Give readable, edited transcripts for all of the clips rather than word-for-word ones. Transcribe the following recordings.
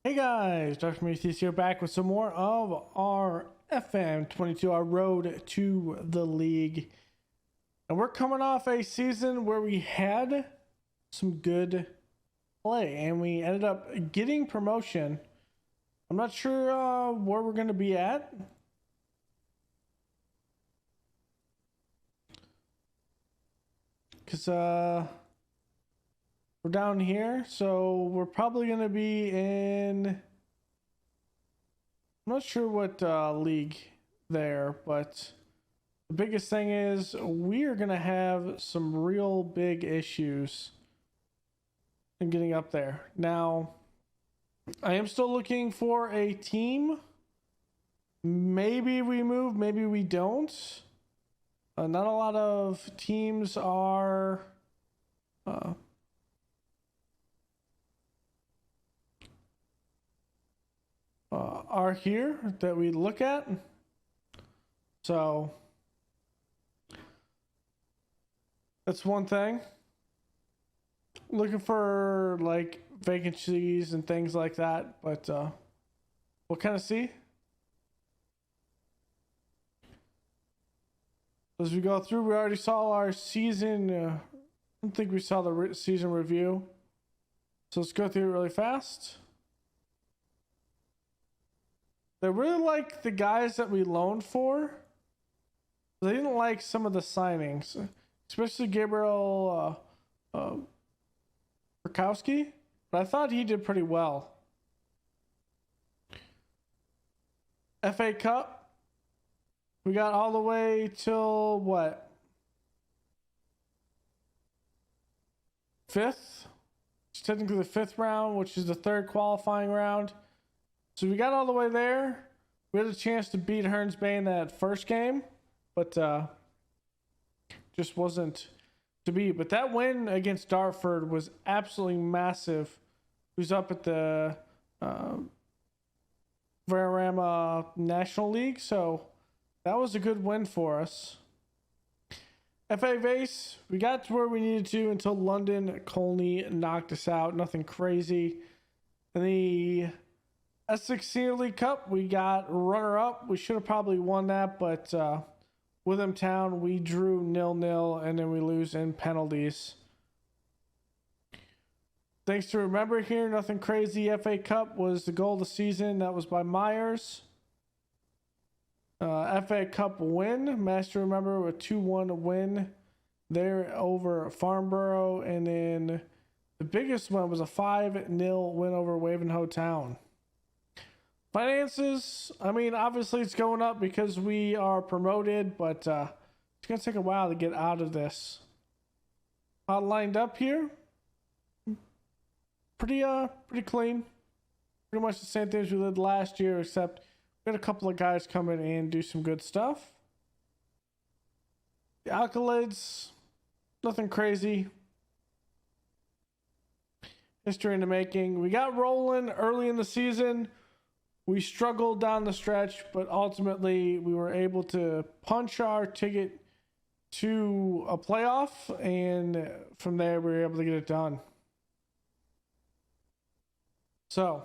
Hey guys, Dr. Macy's here back with some more of our FM22, our road to the league. And we're coming off a season where we had some good play and we ended up getting promotion. I'm not sure where we're going to be at. Because we're down here, so we're probably going to be in... I'm not sure what league there, but the biggest thing is we are going to have some real big issues in getting up there. Now, I am still looking for a team. Maybe we move, maybe we don't. Not a lot of teams are here that we look at. So that's one thing. Looking for like vacancies and things like that, but we'll kind of see as we go through. We already saw our season. I don't think we saw the season review, so let's go through it really fast. They really like the guys that we loaned for. They didn't like some of the signings, especially Gabriel Burkowski, but I thought he did pretty well. FA Cup, we got all the way till what? 5th? It's technically the 5th round, which is the 3rd qualifying round. So we got all the way there. We had a chance to beat Hearns Bay in that first game, but just wasn't to be. But that win against Dartford was absolutely massive. Who's up at the Vararama National League, so that was a good win for us. FA Vase, we got to where we needed to until London Colney knocked us out. Nothing crazy. And the Essex Senior League Cup, we got runner-up. We should have probably won that, but Witham Town, we drew 0-0, and then we lose in penalties. Things to remember here, nothing crazy. FA Cup was the goal of the season. That was by Myers. FA Cup win, match to remember, a 2-1 win there over Farnborough, and then the biggest one was a 5-0 win over Wavenhoe Town. Finances, I mean, obviously it's going up because we are promoted, but it's going to take a while to get out of this. All lined up here. Pretty clean. Pretty much the same things we did last year, except we had a couple of guys come in and do some good stuff. The accolades, nothing crazy. History in the making. We got rolling early in the season. We struggled down the stretch, but ultimately we were able to punch our ticket to a playoff, and from there we were able to get it done. So,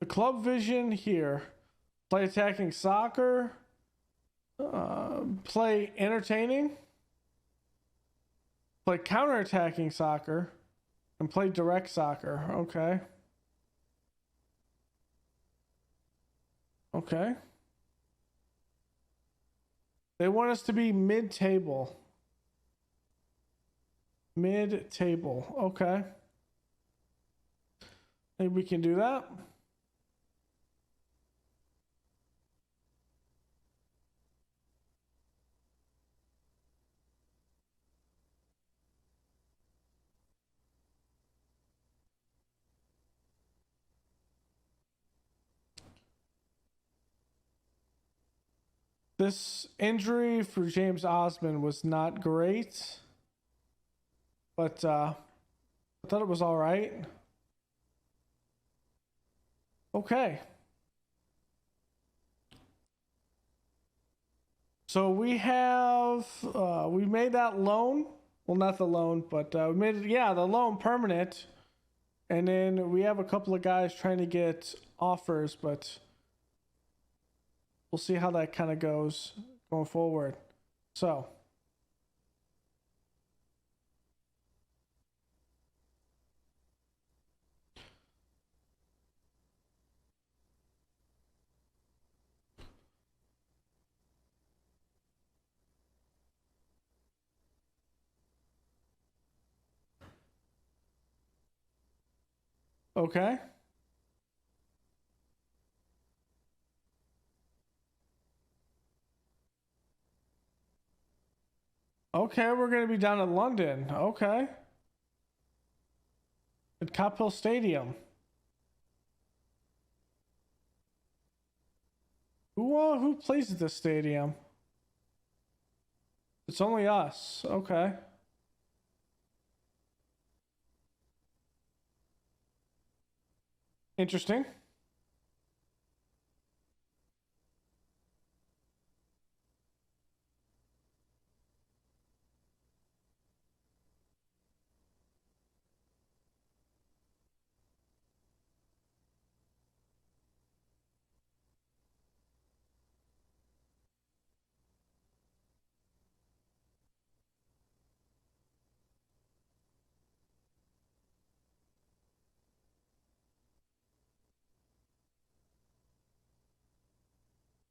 the club vision here: play attacking soccer, play entertaining, play counter-attacking soccer, and play direct soccer. Okay. Okay. They want us to be mid-table. Mid-table. Okay. Maybe we can do that. This injury for James Osmond was not great, but I thought it was all right. Okay. So we have, we made that loan. Well, not the loan, but we made it, yeah, the loan permanent. And then we have a couple of guys trying to get offers, but we'll see how that kind of goes going forward. So, okay. Okay, we're going to be down in London. Okay. At Cop Stadium. Who plays at this stadium? It's only us. Okay. Interesting.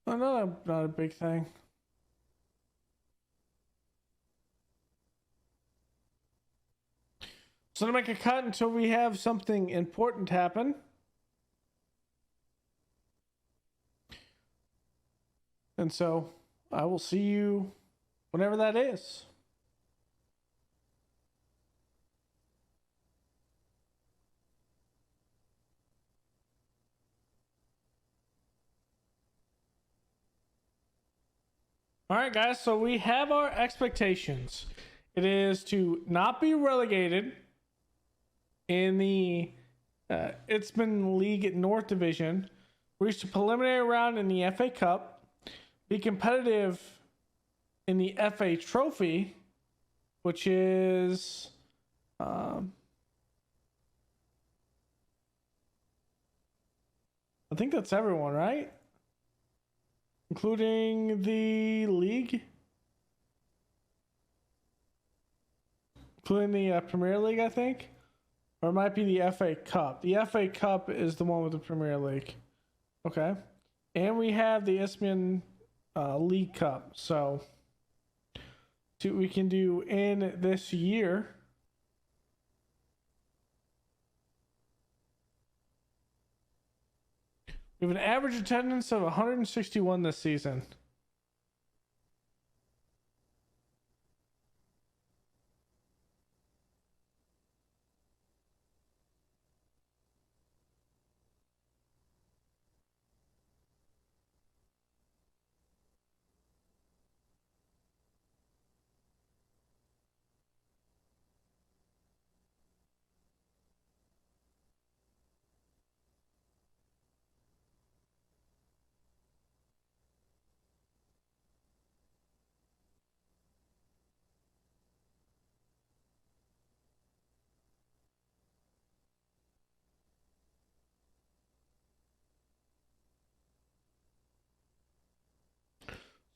Another not a big thing. So to make a cut until we have something important happen. And so I will see you whenever that is. All right, guys. So we have our expectations. It is to not be relegated in the Itzman League North Division, reach the preliminary round in the FA Cup, be competitive in the FA Trophy, which is I think that's everyone, right? Including the league, including the Premier League, I think. Or it might be the FA Cup. The FA Cup is the one with the Premier League. Okay. And we have the Isthmian League Cup. So, see what we can do in this year. We have an average attendance of 161 this season.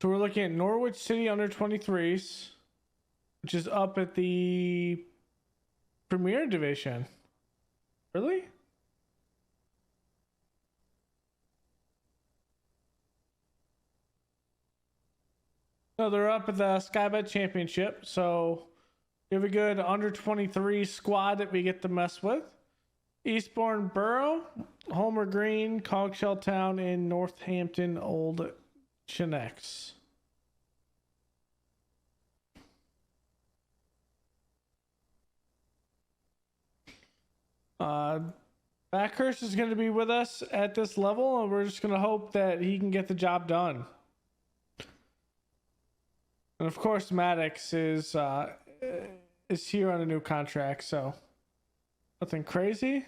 So we're looking at Norwich City under 23s, which is up at the Premier Division. Really? No, they're up at the Skybet Championship. So we have a good under 23 squad that we get to mess with. Eastbourne Borough, Homer Green, Cogshell Town, and Northampton Old Chinnex. Buckhurst is going to be with us at this level, and we're just going to hope that he can get the job done. And of course, Maddox is here on a new contract, so nothing crazy.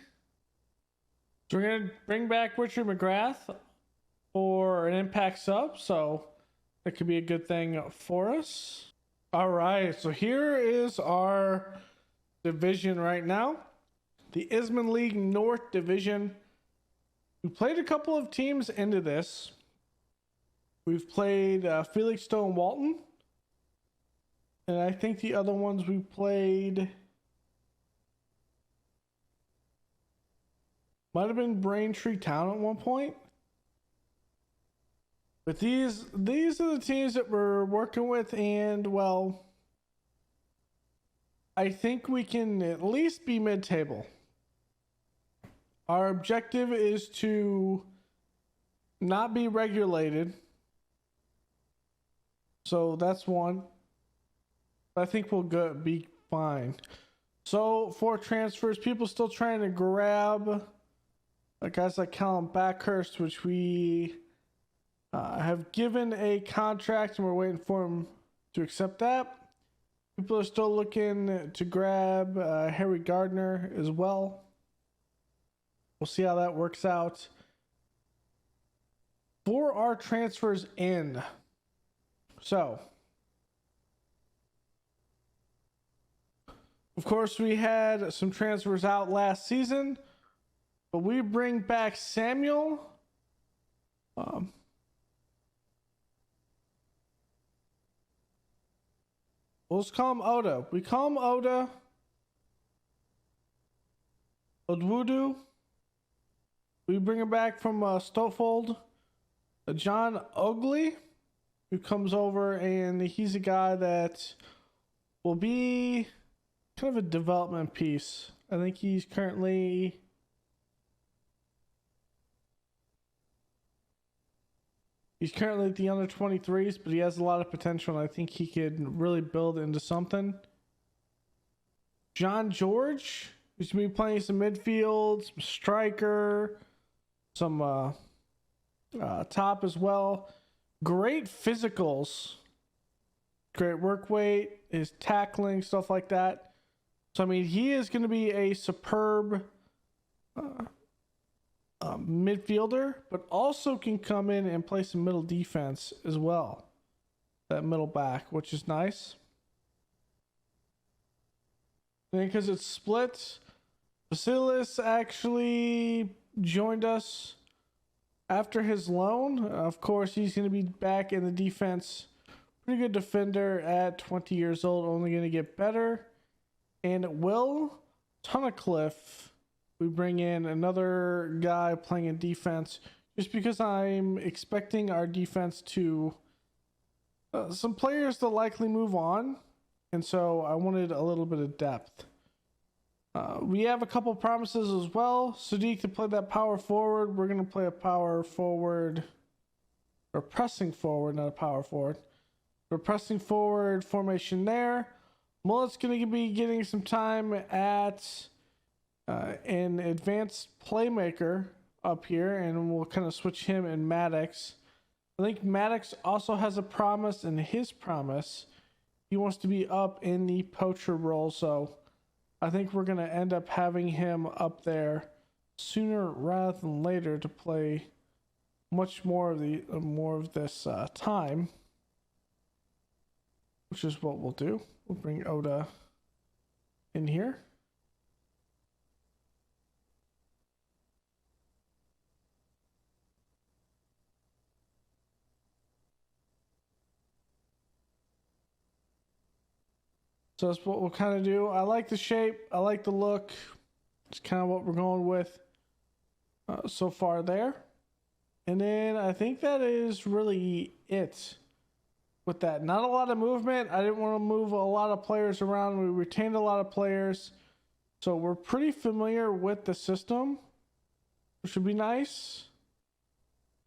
So we're going to bring back Richard McGrath for an impact sub, so that could be a good thing for us. All right, so here is our division right now. the Isman League North Division. We played a couple of teams into this. We've played Felixstowe and Walton. And I think the other ones we played might have been Braintree Town at one point. But these are the teams that we're working with, and well, I think we can at least be mid-table. Our objective is to not be regulated. So that's one. I think we'll be fine. So for transfers, people still trying to grab guys like Callum Buckhurst, which we have given a contract and we're waiting for him to accept that. People are still looking to grab Harry Gardner as well. We'll see how that works out. For our transfers in, so of course we had some transfers out last season, but we bring back Samuel. Let's call him Oda. We call him Oda Odwudu. We bring him back from Stofold. John Ogley, who comes over, and he's a guy that will be kind of a development piece. I think he's currently at the under 23s, but he has a lot of potential, and I think he could really build into something. John George, who's going to be playing some midfield, some striker, some top as well. Great physicals, great work weight, his tackling, stuff like that. So, I mean, he is going to be a superb midfielder, but also can come in and play some middle defense as well. That middle back, which is nice. And because it's split, Vasilis actually joined us after his loan. Of course, he's going to be back in the defense. Pretty good defender at 20 years old, only going to get better. And Will Tunnicliffe, we bring in another guy playing in defense, just because I'm expecting our defense to some players to likely move on, and so I wanted a little bit of depth. We have a couple promises as well. Sadiq to play that power forward. We're going to play a power forward, or pressing forward, not a power forward. We're pressing forward formation there. Mullet's going to be getting some time at an advanced playmaker up here, and we'll kind of switch him and Maddox. I think Maddox also has a promise, and his promise, he wants to be up in the poacher role, so I think we're going to end up having him up there sooner rather than later to play much more of this time, which is what we'll do. We'll bring Oda in here. So that's what we'll kind of do. I like the shape. I like the look. It's kind of what we're going with so far there. And then I think that is really it with that. Not a lot of movement. I didn't want to move a lot of players around. We retained a lot of players. So we're pretty familiar with the system, which should be nice.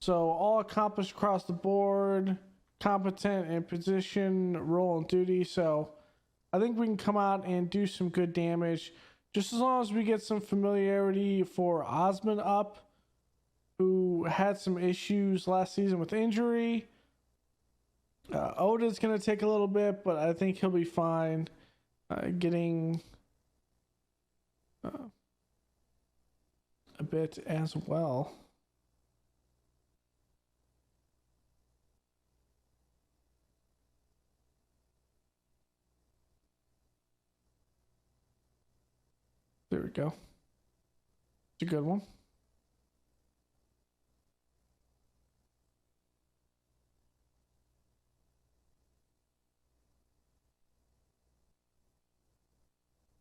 So all accomplished across the board, competent in position, role, and duty. So I think we can come out and do some good damage, just as long as we get some familiarity for Osman up, who had some issues last season with injury. Oda's going to take a little bit, but I think he'll be fine getting a bit as well. There we go. It's a good one.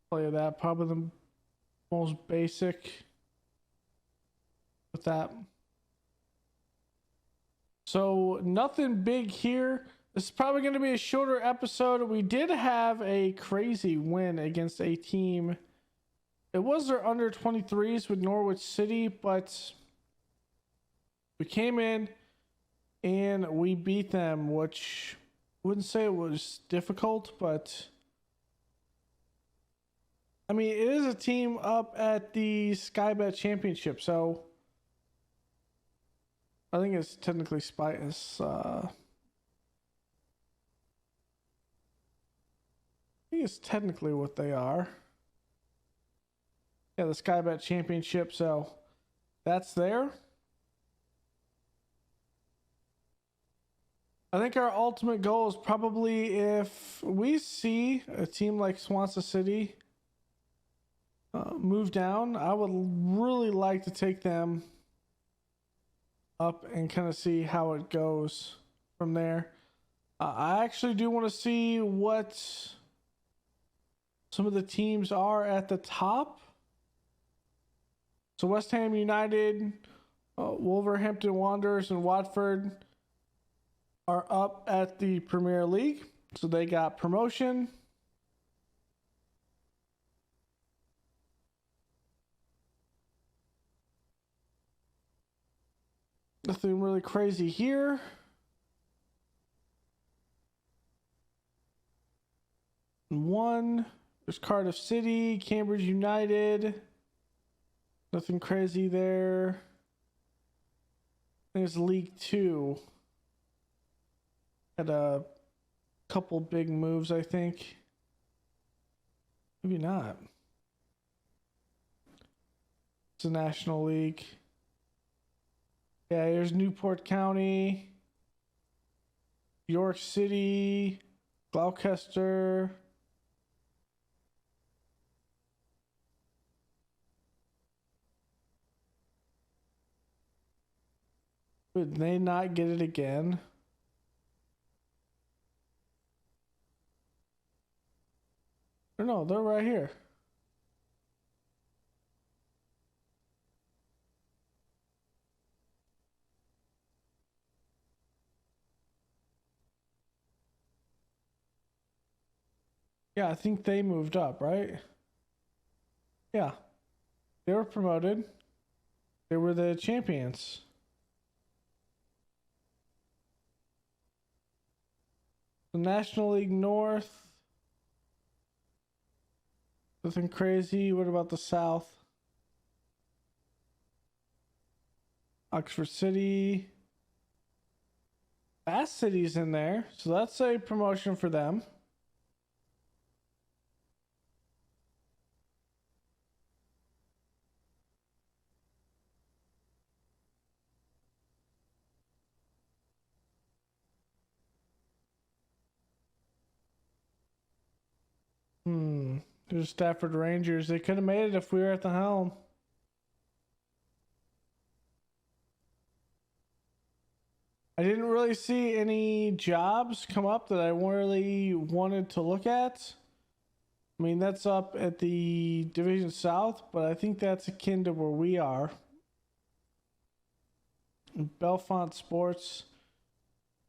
Play that. Probably the most basic with that. So nothing big here. This is probably going to be a shorter episode. We did have a crazy win against a team. It was their under 23s with Norwich City, but we came in and we beat them, which I wouldn't say it was difficult, but I mean, it is a team up at the Sky Bet Championship, so I think it's technically I think it's technically what they are. Yeah, the Sky Bet Championship, so that's there. I think our ultimate goal is probably if we see a team like Swansea City move down, I would really like to take them up and kind of see how it goes from there. I actually do want to see what some of the teams are at the top. So West Ham United, Wolverhampton Wanderers, and Watford are up at the Premier League. So they got promotion. Nothing really crazy here. There's Cardiff City, Cambridge United. Nothing crazy there. I think it's League Two. Had a couple big moves, I think. Maybe not. It's a National League. Yeah, here's Newport County, York City, Gloucester. Did they not get it again? Or no, they're right here. Yeah, I think they moved up, right? Yeah. They were promoted. They were the champions. The National League North. Nothing crazy. What about the South? Oxford City. Bath City's in there. So that's a promotion for them. There's Stafford Rangers. They could have made it if we were at the helm. I didn't really see any jobs come up that I really wanted to look at. I mean, that's up at the Division South, but I think that's akin to where we are. Belfont Sports,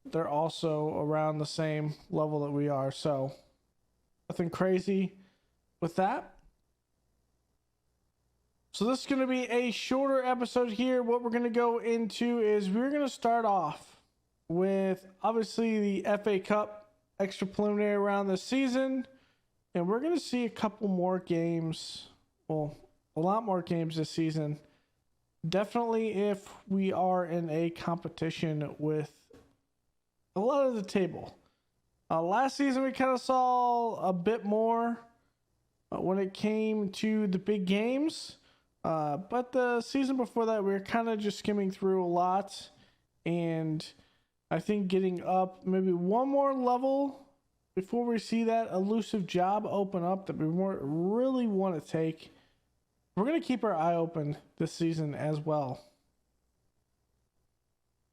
they're also around the same level that we are, so nothing crazy with that. So this is going to be a shorter episode here. What we're going to go into is we're going to start off with obviously the FA Cup extra preliminary round this season, and we're going to see a couple more games, well, a lot more games this season. Definitely if we are in a competition with a lot of the table. Last season we kind of saw a bit more when it came to the big games. But the season before that, we were kind of just skimming through a lot. And I think getting up maybe one more level before we see that elusive job open up that we really want to take we're going to keep our eye open this season as well.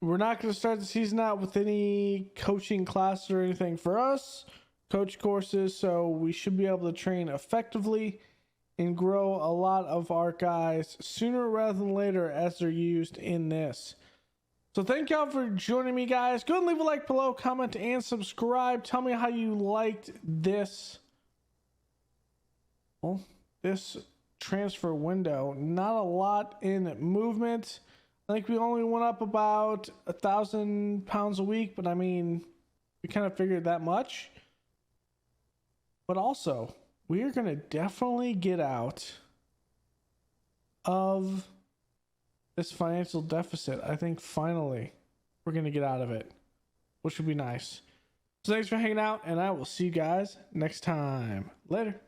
We're not going to start the season out with any coaching classes or anything for us, coach courses, so we should be able to train effectively and grow a lot of our guys sooner rather than later as they're used in this. So thank y'all for joining me, guys. Go and leave a like below, comment, and subscribe. Tell me how you liked this. Well, this transfer window. Not a lot in movement. I think we only went up about 1,000 pounds a week, but I mean, we kind of figured that much. But also, we are going to definitely get out of this financial deficit. I think finally we're going to get out of it, which would be nice. So thanks for hanging out, and I will see you guys next time. Later.